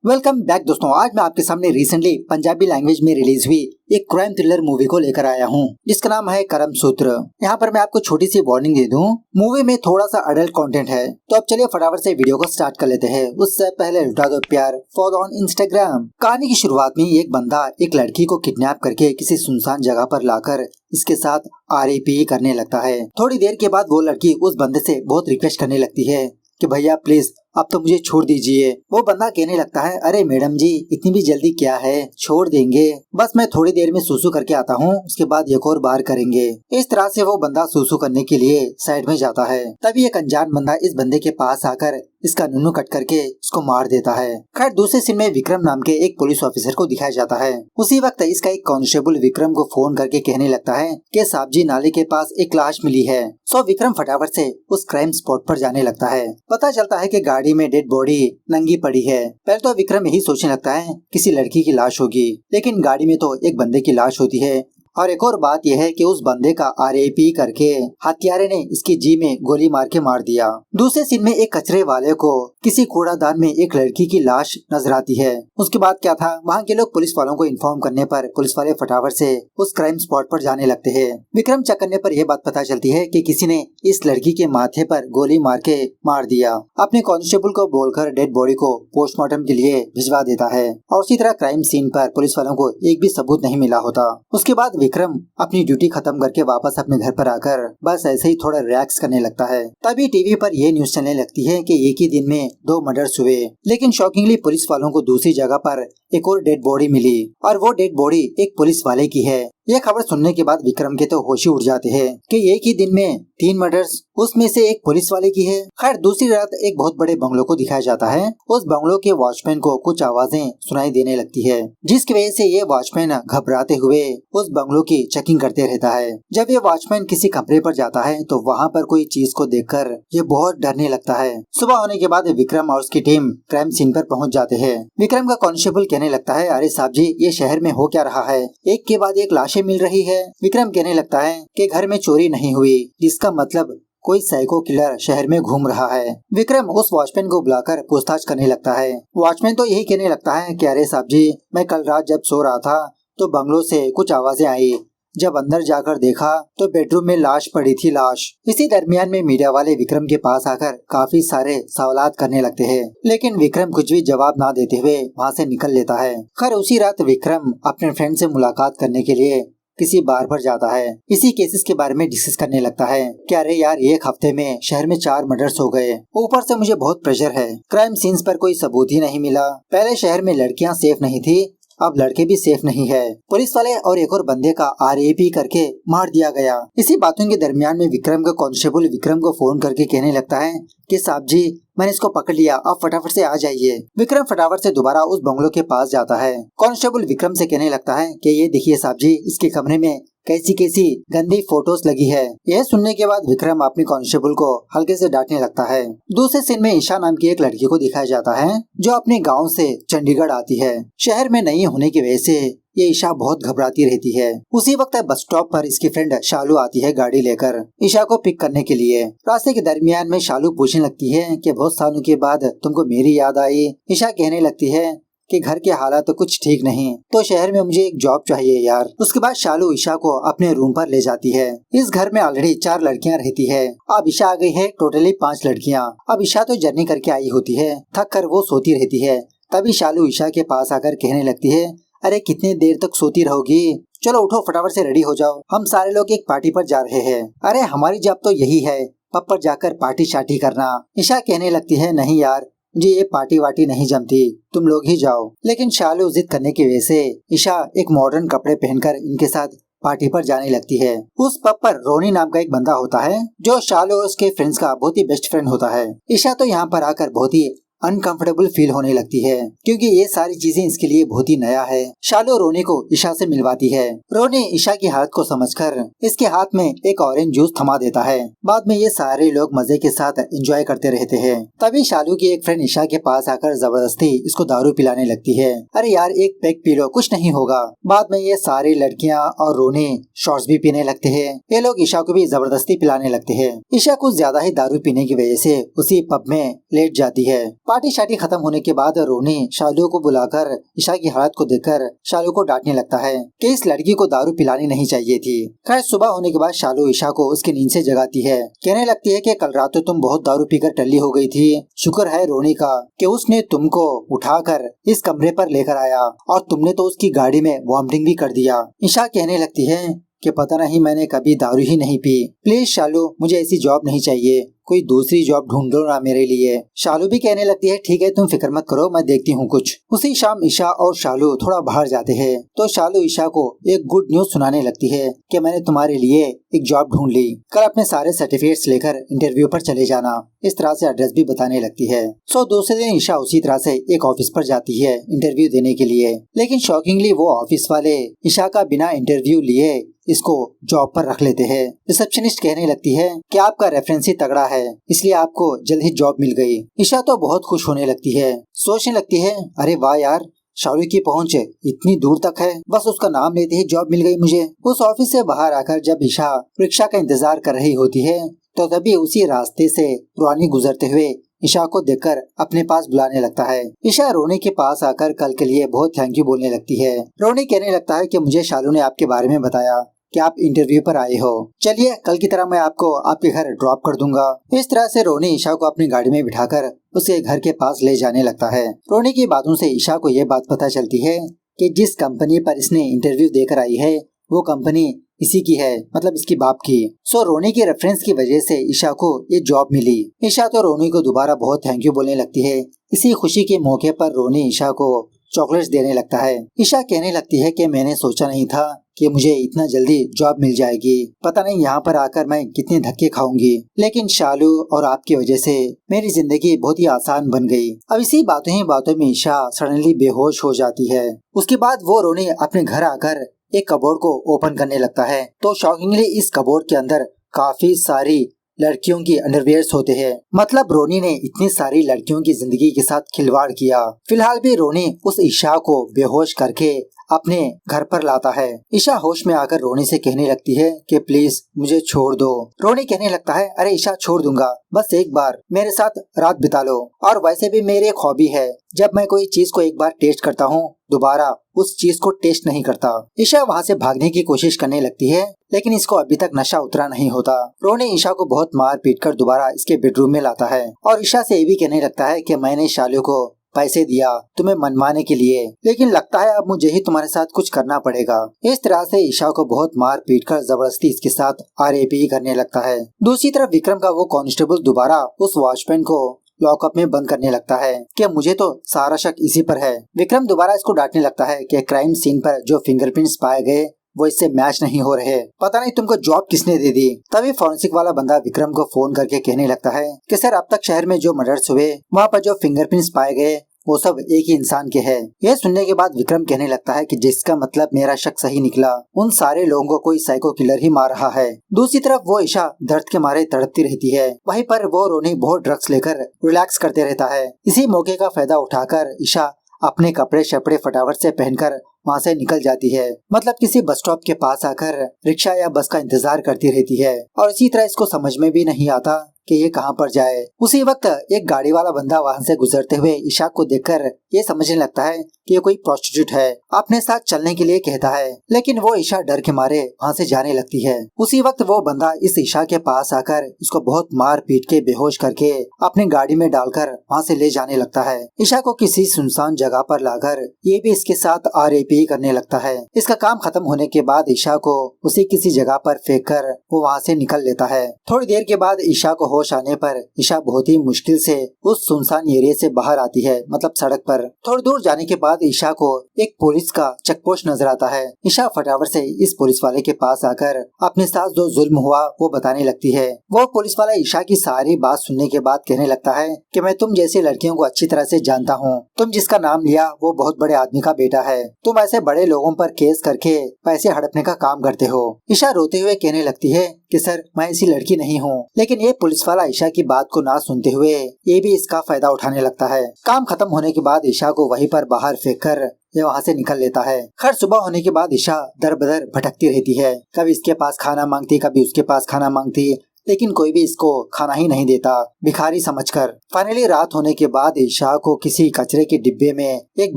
Welcome back दोस्तों। आज मैं आपके सामने रिसेंटली पंजाबी लैंग्वेज में रिलीज हुई एक क्राइम थ्रिलर मूवी को लेकर आया हूँ जिसका नाम है करम सूत्र। यहाँ पर मैं आपको छोटी सी वार्निंग दे दूँ, मूवी में थोड़ा सा अडल्ट कंटेंट है। तो अब चलिए फटाफट से वीडियो को स्टार्ट कर लेते हैं। उससे पहले लुटा दो प्यार, फॉलो ऑन इंस्टाग्राम। कहानी की शुरुआत में एक बंदा एक लड़की को किडनैप करके किसी सुनसान जगह पर लाकर इसके साथ आरएपी करने लगता है। थोड़ी देर के बाद वो लड़की उस बंदे से बहुत रिक्वेस्ट करने लगती है कि भैया प्लीज अब तो मुझे छोड़ दीजिए। वो बंदा कहने लगता है, अरे मैडम जी इतनी भी जल्दी क्या है, छोड़ देंगे, बस मैं थोड़ी देर में सूसू करके आता हूँ, उसके बाद एक और बार करेंगे। इस तरह से वो बंदा सूसू करने के लिए साइड में जाता है। तभी एक अनजान बंदा इस बंदे के पास आकर इसका नुन्नू कट करके उसको मार देता है। खैर दूसरे सीन में विक्रम नाम के एक पुलिस ऑफिसर को दिखाया जाता है। उसी वक्त इसका एक कांस्टेबल विक्रम को फोन करके कहने लगता है कि साहब जी नाले के पास एक लाश मिली है। सो विक्रम फटाफट से उस क्राइम स्पॉट पर जाने लगता है। पता चलता है कि गाड़ी में डेड बॉडी नंगी पड़ी है। पहले तो विक्रम यही सोचने लगता है किसी लड़की की लाश होगी, लेकिन गाड़ी में तो एक बंदे की लाश होती है। और एक और बात यह है कि उस बंदे का आरएपी करके हत्यारे ने इसकी जी में गोली मार के मार दिया। दूसरे सीन में एक कचरे वाले को किसी कूड़ादान में एक लड़की की लाश नजर आती है। उसके बाद क्या था, वहाँ के लोग पुलिस वालों को इन्फॉर्म करने पर पुलिस वाले फटाफट से उस क्राइम स्पॉट पर जाने लगते हैं। विक्रम चेक करने पर यह बात पता चलती है कि किसी ने इस लड़की के माथे पर गोली मार के मार दिया। अपने कांस्टेबल को बोलकर डेड बॉडी को पोस्टमार्टम के लिए भिजवा देता है। और उसी तरह क्राइम सीन पर पुलिस वालों को एक भी सबूत नहीं मिला होता। उसके बाद विक्रम अपनी ड्यूटी खत्म करके वापस अपने घर पर आकर बस ऐसे ही थोड़ा रिलैक्स करने लगता है। तभी टीवी पर यह न्यूज चलने लगती है कि एक ही दिन में 2 मर्डर्स हुए, लेकिन शॉकिंगली पुलिस वालों को दूसरी जगह पर एक और डेड बॉडी मिली और वो डेड बॉडी एक पुलिस वाले की है। यह खबर सुनने के बाद विक्रम के तो होश ही उड़ जाते हैं कि एक ही दिन में 3 मर्डर्स, उसमें से एक पुलिस वाले की है। खैर दूसरी रात एक बहुत बड़े बंगलों को दिखाया जाता है। उस बंगलों के वॉचमैन को कुछ आवाजें सुनाई देने लगती है, जिसकी वजह से ये वॉचमैन घबराते हुए उस बंगलों की चेकिंग करते रहता है। जब ये वॉचमैन किसी कमरे पर जाता है तो वहाँ पर कोई चीज को देखकर ये बहुत डरने लगता है। सुबह होने के बाद विक्रम और उसकी टीम क्राइम सीन पर पहुँच जाते हैं। विक्रम का कांस्टेबल कहने लगता है, अरे साहब जी ये शहर में हो क्या रहा है, एक के बाद एक लाशें मिल रही है। विक्रम कहने लगता है कि घर में चोरी नहीं हुई, जिसका मतलब कोई साइको किलर शहर में घूम रहा है। विक्रम उस वॉचमैन को बुलाकर पूछताछ करने लगता है। वॉचमैन तो यही कहने लगता है कि अरे साहब जी मैं कल रात जब सो रहा था तो बंगलों से कुछ आवाजें आई, जब अंदर जाकर देखा तो बेडरूम में लाश पड़ी थी, लाश। इसी दरमियान में मीडिया वाले विक्रम के पास आकर काफी सारे सवालात करने लगते हैं, लेकिन विक्रम कुछ भी जवाब ना देते हुए वहाँ से निकल लेता है। खैर उसी रात विक्रम अपने फ्रेंड से मुलाकात करने के लिए किसी बार पर जाता है। इसी केसेस के बारे में डिस्कस करने लगता है कि अरे यार एक हफ्ते में शहर में 4 मर्डर्स हो गए, ऊपर से मुझे बहुत प्रेशर है, क्राइम सीन्स पर कोई सबूत ही नहीं मिला, पहले शहर में लड़कियां सेफ नहीं थी, अब लड़के भी सेफ नहीं है, पुलिस वाले और एक और बंदे का आरएपी करके मार दिया गया। इसी बातों के दरमियान में विक्रम का कांस्टेबल विक्रम को फोन करके कहने लगता है कि साहब जी मैंने इसको पकड़ लिया, आप फटाफट से आ जाइए। विक्रम फटाफट से दोबारा उस बंगलों के पास जाता है। कांस्टेबल विक्रम से कहने लगता है कि ये देखिए साहब जी इसके कमरे में कैसी कैसी गंदी फोटोज लगी है। यह सुनने के बाद विक्रम अपने कांस्टेबल को हल्के से डांटने लगता है। दूसरे सीन में ईशा नाम की एक लड़की को दिखाया जाता है जो अपने गांव से चंडीगढ़ आती है। शहर में नई होने की वजह से ये ईशा बहुत घबराती रहती है। उसी वक्त बस स्टॉप पर इसकी फ्रेंड शालू आती है गाड़ी लेकर ईशा को पिक करने के लिए। रास्ते के दरमियान में शालू पूछने लगती है कि बहुत सालों के बाद तुमको मेरी याद आई। ईशा कहने लगती है कि घर के हालात तो कुछ ठीक नहीं, तो शहर में मुझे एक जॉब चाहिए यार। उसके बाद शालू ईशा को अपने रूम पर ले जाती है। इस घर में ऑलरेडी 4 लड़कियां रहती है, अब ईशा आ गई है टोटली 5 लड़कियां। अब ईशा तो जर्नी करके आई होती है, थक कर वो सोती रहती है। तभी शालू ईशा के पास आकर कहने लगती है, अरे कितनी देर तक सोती रहोगी, चलो उठो फटाफट से रेडी हो जाओ, हम सारे लोग एक पार्टी पर जा रहे हैं। अरे हमारी जॉब तो यही है, पब पर जाकर पार्टी शार्टी करना। ईशा कहने लगती है, नहीं यार मुझे ये पार्टी वार्टी नहीं जमती, तुम लोग ही जाओ। लेकिन शालू जिद करने की वजह से ईशा एक मॉडर्न कपड़े पहनकर इनके साथ पार्टी पर जाने लगती है। उस पब पर रोनी नाम का एक बंदा होता है जो शालू और उसके फ्रेंड्स का बहुत ही बेस्ट फ्रेंड होता है। ईशा तो यहाँ पर आकर बहुत ही अनकंफर्टेबल फील होने लगती है क्योंकि ये सारी चीजें इसके लिए बहुत ही नया है। शालू रोनी को ईशा से मिलवाती है। रोनी ईशा की हालत को समझकर इसके हाथ में एक ऑरेंज जूस थमा देता है। बाद में ये सारे लोग मजे के साथ एंजॉय करते रहते हैं। तभी शालू की एक फ्रेंड ईशा के पास आकर जबरदस्ती इसको दारू पिलाने लगती है। अरे यार एक पैक पी लो, कुछ नहीं होगा। बाद में ये सारी लड़कियाँ और रोनी शॉट्स भी पीने लगते हैं। ये लोग ईशा को भी जबरदस्ती पिलाने लगते हैं। ईशा कुछ ज्यादा ही दारू पीने की वजह से उसी पब में लेट जाती है। पार्टी शार्टी खत्म होने के बाद रोनी शालू को बुलाकर ईशा की हालत को देखकर शालू को डांटने लगता है कि इस लड़की को दारू पिलानी नहीं चाहिए थी। खैर सुबह होने के बाद शालू ईशा को उसकी नींद से जगाती है। कहने लगती है कि कल रात तो तुम बहुत दारू पीकर टल्ली हो गई थी। शुक्र है रोनी का कि उसने तुमको उठाकर इस कमरे पर लेकर आया और तुमने तो उसकी गाड़ी में वॉमिटिंग भी कर दिया। ईशा कहने लगती है कि पता नहीं मैंने कभी दारू ही नहीं पी। प्लीज शालू मुझे ऐसी जॉब नहीं चाहिए, कोई दूसरी जॉब ढूंढ लो ना मेरे लिए। शालू भी कहने लगती है ठीक है तुम फिक्र मत करो, मैं देखती हूँ कुछ। उसी शाम ईशा और शालू थोड़ा बाहर जाते हैं तो शालू ईशा को एक गुड न्यूज सुनाने लगती है कि मैंने तुम्हारे लिए एक जॉब ढूंढ ली, कल अपने सारे सर्टिफिकेट्स लेकर इंटरव्यू पर चले जाना। इस तरह से एड्रेस भी बताने लगती है। सो दूसरे दिन ईशा उसी तरह से एक ऑफिस पर जाती है इंटरव्यू देने के लिए, लेकिन शॉकिंगली वो ऑफिस वाले ईशा का बिना इंटरव्यू लिए इसको जॉब पर रख लेते हैं। रिसेप्शनिस्ट कहने लगती है कि आपका रेफरेंस ही तगड़ा है इसलिए आपको जल्द ही जॉब मिल गई। ईशा तो बहुत खुश होने लगती है, सोचने लगती है अरे वाह यार, शालू की पहुंच इतनी दूर तक है, बस उसका नाम लेते ही जॉब मिल गई मुझे। उस ऑफिस से बाहर आकर जब ईशा रिक्शा का इंतजार कर रही होती है तो तभी उसी रास्ते से रोनी गुजरते हुए ईशा को देखकर अपने पास बुलाने लगता है। ईशा रोनी के पास आकर कल के लिए बहुत थैंक यू बोलने लगती है। रोनी कहने लगता है कि मुझे शालू ने आपके बारे में बताया कि आप इंटरव्यू पर आए हो, चलिए कल की तरह मैं आपको आपके घर ड्रॉप कर दूंगा। इस तरह से रोनी ईशा को अपनी गाड़ी में बिठाकर उसके घर के पास ले जाने लगता है। रोनी की बातों से ईशा को ये बात पता चलती है कि जिस कंपनी पर इसने इंटरव्यू देकर आई है वो कंपनी इसी की है, मतलब इसकी बाप की। सो रोनी की रेफरेंस की वजह से ईशा को ये जॉब मिली। ईशा तो रोनी को दोबारा बहुत थैंक यू बोलने लगती है। इसी खुशी के मौके पर रोनी ईशा को चॉकलेट्स देने लगता है। ईशा कहने लगती है कि मैंने सोचा नहीं था कि मुझे इतना जल्दी जॉब मिल जाएगी, पता नहीं यहाँ पर आकर मैं कितने धक्के खाऊंगी, लेकिन शालू और आपकी वजह से मेरी जिंदगी बहुत ही आसान बन गई। अब इसी बातों में ईशा सडनली बेहोश हो जाती है। उसके बाद वो रोनी अपने घर आकर एक कबोर्ड को ओपन करने लगता है तो शॉकिंगली इस कबोर्ड के अंदर काफी सारी लड़कियों की अंडरवियर्स होते हैं। मतलब रोनी ने इतनी सारी लड़कियों की जिंदगी के साथ खिलवाड़ किया। फिलहाल भी रोनी उस ईशा को बेहोश करके अपने घर पर लाता है। ईशा होश में आकर रोनी से कहने लगती है कि प्लीज मुझे छोड़ दो। रोनी कहने लगता है अरे ईशा छोड़ दूंगा, बस एक बार मेरे साथ रात बिता लो। और वैसे भी मेरी एक हॉबी है, जब मैं कोई चीज को एक बार टेस्ट करता हूँ दोबारा उस चीज को टेस्ट नहीं करता। ईशा वहाँ से भागने की कोशिश करने लगती है लेकिन इसको अभी तक नशा उतरा नहीं होता। रोनी ईशा को बहुत मार पीट कर दोबारा इसके बेडरूम में लाता है और ईशा से ये भी कहने लगता है कि मैंने शालू को पैसे दिया तुम्हें मनवाने के लिए, लेकिन लगता है अब मुझे ही तुम्हारे साथ कुछ करना पड़ेगा। इस तरह से ईशा को बहुत मार पीट कर जबरदस्ती इसके साथ आरएपी करने लगता है। दूसरी तरफ विक्रम का वो कांस्टेबल दोबारा उस वॉचमैन को लॉकअप में बंद करने लगता है कि मुझे तो सारा शक इसी पर है। विक्रम दोबारा इसको डांटने लगता है कि क्राइम सीन पर जो फिंगरप्रिंट्स पाए गए वो इससे मैच नहीं हो रहे, पता नहीं तुमको जॉब किसने दे दी। तभी फॉरेंसिक वाला बंदा विक्रम को फोन करके कहने लगता है कि सर अब तक शहर में जो मर्डर्स हुए वहाँ पर जो फिंगरप्रिंट्स पाए गए वो सब एक ही इंसान के हैं। यह सुनने के बाद विक्रम कहने लगता है कि जिसका मतलब मेरा शक सही निकला, उन सारे लोगों को कोई साइको किलर ही मार रहा है। दूसरी तरफ वो ईशा दर्द के मारे तड़पती रहती है, वहीं पर वो रोनी बहुत ड्रग्स लेकर रिलैक्स करते रहता है। इसी मौके का फायदा उठाकर ईशा अपने कपड़े शपड़े फटाफट से पहनकर वहाँ से निकल जाती है। मतलब किसी बस स्टॉप के पास आकर रिक्शा या बस का इंतजार करती रहती है और इसी तरह इसको समझ में भी नहीं आता कि ये कहाँ पर जाए। उसी वक्त एक गाड़ी वाला बंदा वहाँ से गुजरते हुए ईशा को देखकर ये समझने लगता है कि ये कोई प्रोस्टिट्यूट है, अपने साथ चलने के लिए कहता है, लेकिन वो ईशा डर के मारे वहाँ से जाने लगती है। उसी वक्त वो बंदा इस ईशा के पास आकर इसको बहुत मार पीट के बेहोश करके अपनी गाड़ी में डालकर वहाँ से ले जाने लगता है। ईशा को किसी सुनसान जगह पर लाकर ये भी इसके साथ आरएपी करने लगता है। इसका काम खत्म होने के बाद ईशा को उसी किसी जगह पर फेंक कर वो वहाँ से निकल लेता है। थोड़ी देर के बाद ईशा को होश आने पर ईशा बहुत ही मुश्किल से उस सुनसान एरिया से बाहर आती है, मतलब सड़क पर। थोड़ी दूर जाने के बाद ईशा को एक पुलिस का चेक पोस्ट नजर आता है। ईशा फटाफट से इस पुलिस वाले के पास आकर अपने साथ जो जुल्म हुआ वो बताने लगती है। वो पुलिस वाला ईशा की सारी बात सुनने के बाद कहने लगता है कि मैं तुम जैसी लड़कियों को अच्छी तरह से जानता हूँ, तुम जिसका नाम लिया वो बहुत बड़े आदमी का बेटा है, तुम ऐसे बड़े लोगों पर केस करके पैसे हड़पने का काम करते हो। ईशा रोते हुए कहने लगती है कि सर मैं ऐसी लड़की नहीं हूँ, लेकिन ये पुलिस वाला ईशा की बात को ना सुनते हुए ये भी इसका फायदा उठाने लगता है। काम खत्म होने के बाद ईशा को वहीं पर बाहर फेंक कर ये वहाँ से निकल लेता है। खैर सुबह होने के बाद ईशा दर बदर भटकती रहती है, कभी इसके पास खाना मांगती, कभी उसके पास खाना मांगती, लेकिन कोई भी इसको खाना ही नहीं देता, भिखारी समझकर। फाइनली रात होने के बाद ईशा को किसी कचरे के डिब्बे में एक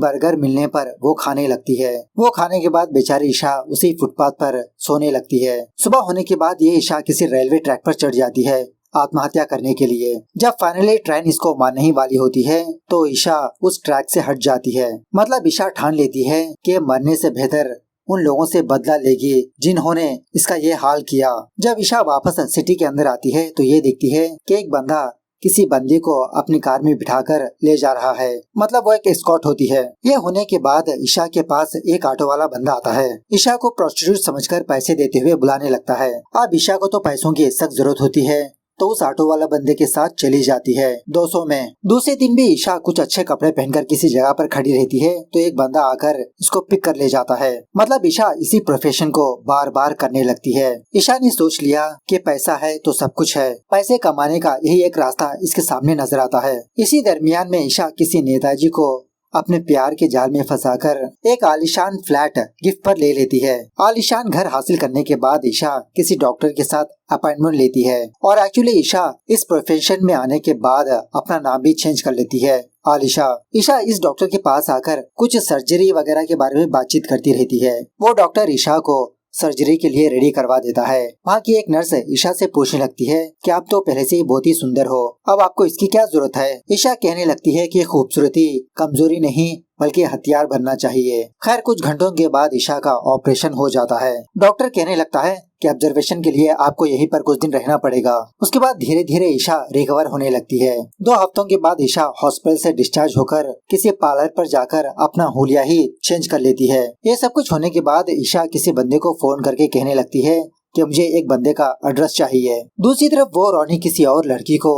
बर्गर मिलने पर वो खाने लगती है। वो खाने के बाद बेचारी ईशा उसी फुटपाथ पर सोने लगती है। सुबह होने के बाद ये ईशा किसी रेलवे ट्रैक पर चढ़ जाती है आत्महत्या करने के लिए। जब फाइनली ट्रेन इसको मारने ही वाली होती है तो ईशा उस ट्रैक से हट जाती है। मतलब ईशा ठान लेती है कि मरने से बेहतर उन लोगों से बदला लेगी जिन्होंने इसका ये हाल किया। जब ईशा वापस सिटी के अंदर आती है तो ये देखती है कि एक बंदा किसी बंदी को अपनी कार में बिठाकर ले जा रहा है। मतलब वो एक एस्कॉर्ट होती है। ये होने के बाद ईशा के पास एक ऑटो वाला बंदा आता है। ईशा को प्रोस्टिट्यूट समझकर पैसे देते हुए बुलाने लगता है। अब ईशा को तो पैसों की सख्त जरूरत होती है तो उस ऑटो वाला बंदे के साथ चली जाती है 200 में। दूसरे दिन भी ईशा कुछ अच्छे कपड़े पहनकर किसी जगह पर खड़ी रहती है तो एक बंदा आकर इसको पिक कर ले जाता है। मतलब ईशा इसी प्रोफेशन को बार बार करने लगती है। ईशा ने सोच लिया कि पैसा है तो सब कुछ है, पैसे कमाने का यही एक रास्ता इसके सामने नजर आता है। इसी दरमियान में ईशा किसी नेताजी को अपने प्यार के जाल में फंसाकर एक आलीशान फ्लैट गिफ्ट पर ले लेती है। आलीशान घर हासिल करने के बाद ईशा किसी डॉक्टर के साथ अपॉइंटमेंट लेती है और एक्चुअली ईशा इस प्रोफेशन में आने के बाद अपना नाम भी चेंज कर लेती है आलिशा। ईशा इस डॉक्टर के पास आकर कुछ सर्जरी वगैरह के बारे में बातचीत करती रहती है। वो डॉक्टर ईशा को सर्जरी के लिए रेडी करवा देता है। वहाँ की एक नर्स ईशा से पूछने लगती है कि आप तो पहले से ही बहुत ही सुंदर हो, अब आपको इसकी क्या जरूरत है। ईशा कहने लगती है कि खूबसूरती कमजोरी नहीं बल्कि हथियार बनना चाहिए। खैर कुछ घंटों के बाद ईशा का ऑपरेशन हो जाता है। डॉक्टर कहने लगता है कि ऑब्जर्वेशन के लिए आपको यहीं पर कुछ दिन रहना पड़ेगा। उसके बाद धीरे धीरे ईशा रिकवर होने लगती है। 2 हफ्तों के बाद ईशा हॉस्पिटल से डिस्चार्ज होकर किसी पार्लर पर जाकर अपना हुलिया ही चेंज कर लेती है। ये सब कुछ होने के बाद ईशा किसी बंदे को फोन करके कहने लगती है कि मुझे एक बंदे का एड्रेस चाहिए। दूसरी तरफ वो रोनी किसी और लड़की को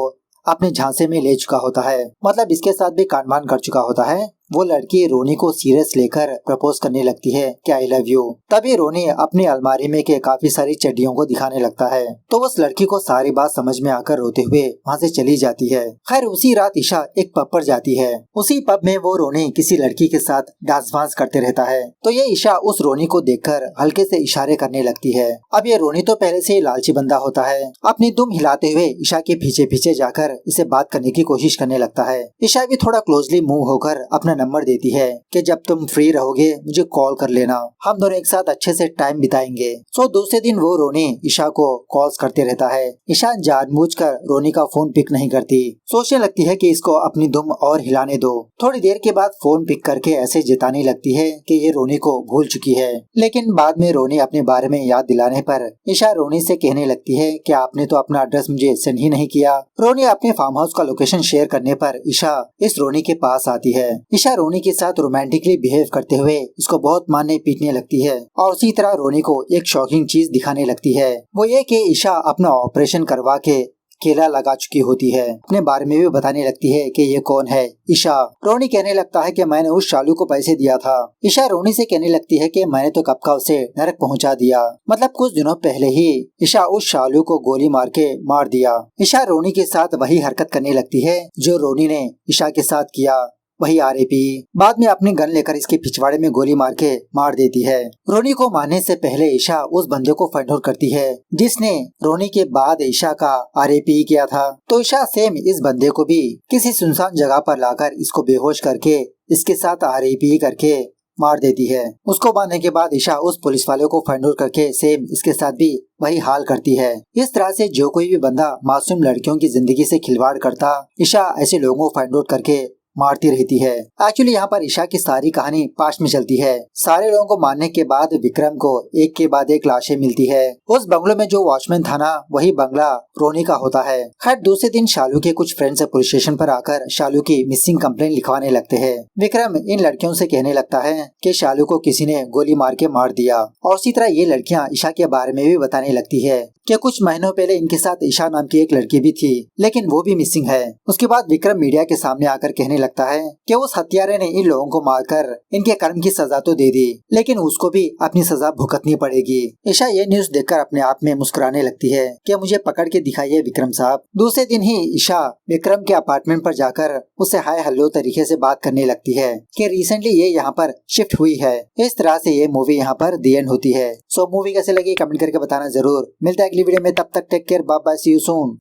अपने झांसे में ले चुका होता है। मतलब इसके साथ भी कांडमान कर चुका होता है। वो लड़की रोनी को सीरियस लेकर प्रपोज करने लगती है कि आई लव यू। तभी रोनी अपनी अलमारी में के काफी सारी चड्डियों को दिखाने लगता है तो उस लड़की को सारी बात समझ में आकर रोते हुए वहाँ से चली जाती है। खैर उसी रात ईशा एक पब पर जाती है। उसी पब में वो रोनी किसी लड़की के साथ डांस वांस करते रहता है तो ये ईशा उस रोनी को देखकर हल्के से इशारे करने लगती है। अब ये रोनी तो पहले से ही लालची बंदा होता है। अपनी दुम हिलाते हुए ईशा के पीछे पीछे जाकर इसे बात करने की कोशिश करने लगता है। ईशा भी थोड़ा क्लोजली मूव होकर अपना नंबर देती है कि जब तुम फ्री रहोगे मुझे कॉल कर लेना, हम दोनों एक साथ अच्छे से टाइम बिताएंगे। सो दूसरे दिन वो रोनी ईशा को कॉल्स करते रहता है। ईशा जानबूझकर रोनी का फोन पिक नहीं करती। सोचने लगती है कि इसको अपनी दुम और हिलाने दो। थोड़ी देर के बाद फोन पिक करके ऐसे जताने लगती है कि ये रोनी को भूल चुकी है। लेकिन बाद में रोनी अपने बारे में याद दिलाने पर ईशा रोनी से कहने लगती है कि आपने तो अपना एड्रेस मुझे सेंड ही नहीं किया। रोनी अपने फार्म हाउस का लोकेशन शेयर करने पर ईशा इस रोनी के पास आती है। ईशा रोनी के साथ रोमांटिकली बिहेव करते हुए इसको बहुत मारने पीटने लगती है और उसी तरह रोनी को एक शॉकिंग चीज दिखाने लगती है। वो ये कि ईशा अपना ऑपरेशन करवा के केला लगा चुकी होती है। अपने बारे में भी बताने लगती है कि ये कौन है ईशा। रोनी कहने लगता है कि मैंने उस शालू को पैसे दिया था। ईशा रोनी से कहने लगती है कि मैंने तो कब का उसे नरक पहुंचा दिया। मतलब कुछ दिनों पहले ही ईशा उस शालू को गोली मार के मार दिया। ईशा रोनी के साथ वही हरकत करने लगती है जो रोनी ने ईशा के साथ किया, वही आरएपी। बाद में अपनी गन लेकर इसके पिछवाड़े में गोली मार के मार देती है। रोनी को मारने से पहले ईशा उस बंदे को फाइंड आउट करती है जिसने रोनी के बाद ईशा का आरएपी किया था। तो ईशा सेम इस बंदे को भी किसी सुनसान जगह पर लाकर इसको बेहोश करके इसके साथ आरएपी करके मार देती है। उसको मारने के बाद ईशा उस पुलिस वाले को फाइंड आउट करके सेम इसके साथ भी वही हाल करती है। इस तरह से जो कोई भी बंदा मासूम लड़कियों की जिंदगी से खिलवाड़ करता, ईशा ऐसे लोगों को फाइंड आउट करके मारती रहती है। एक्चुअली यहाँ पर ईशा की सारी कहानी पास्ट में चलती है। सारे लोगों को मारने के बाद विक्रम को एक के बाद एक लाशें मिलती है। उस बंगलो में जो वॉचमैन था ना, वही बंगला रोनी का होता है। खैर दूसरे दिन शालू के कुछ फ्रेंड्स पुलिस स्टेशन पर आकर शालू की मिसिंग कंप्लेंट लिखवाने लगते हैं। विक्रम इन लड़कियों से कहने लगता है कि शालू को किसी ने गोली मार के मार दिया और उसी तरह ये लड़कियाँ ईशा के बारे में भी बताने लगती है कि कुछ महीनों पहले इनके साथ ईशा नाम की एक लड़की भी थी लेकिन वो भी मिसिंग है। उसके बाद विक्रम मीडिया के सामने आकर कहने लगता है कि उस हत्यारे ने इन लोगों को मारकर इनके कर्म की सजा तो दे दी लेकिन उसको भी अपनी सजा भुगतनी पड़ेगी। ईशा ये न्यूज देखकर अपने आप में मुस्कुराने लगती है कि मुझे पकड़ के दिखाइए विक्रम साहब। दूसरे दिन ही ईशा विक्रम के अपार्टमेंट पर जाकर उससे हाय हेलो तरीके से बात करने लगती है कि रिसेंटली ये यहाँ पर शिफ्ट हुई है। इस तरह से ये मूवी यहाँ पर दी एंड होती है। सो मूवी कैसे लगी कमेंट करके बताना जरूर। मिलता है अगली वीडियो में, तब तक take care, bye bye, see you soon.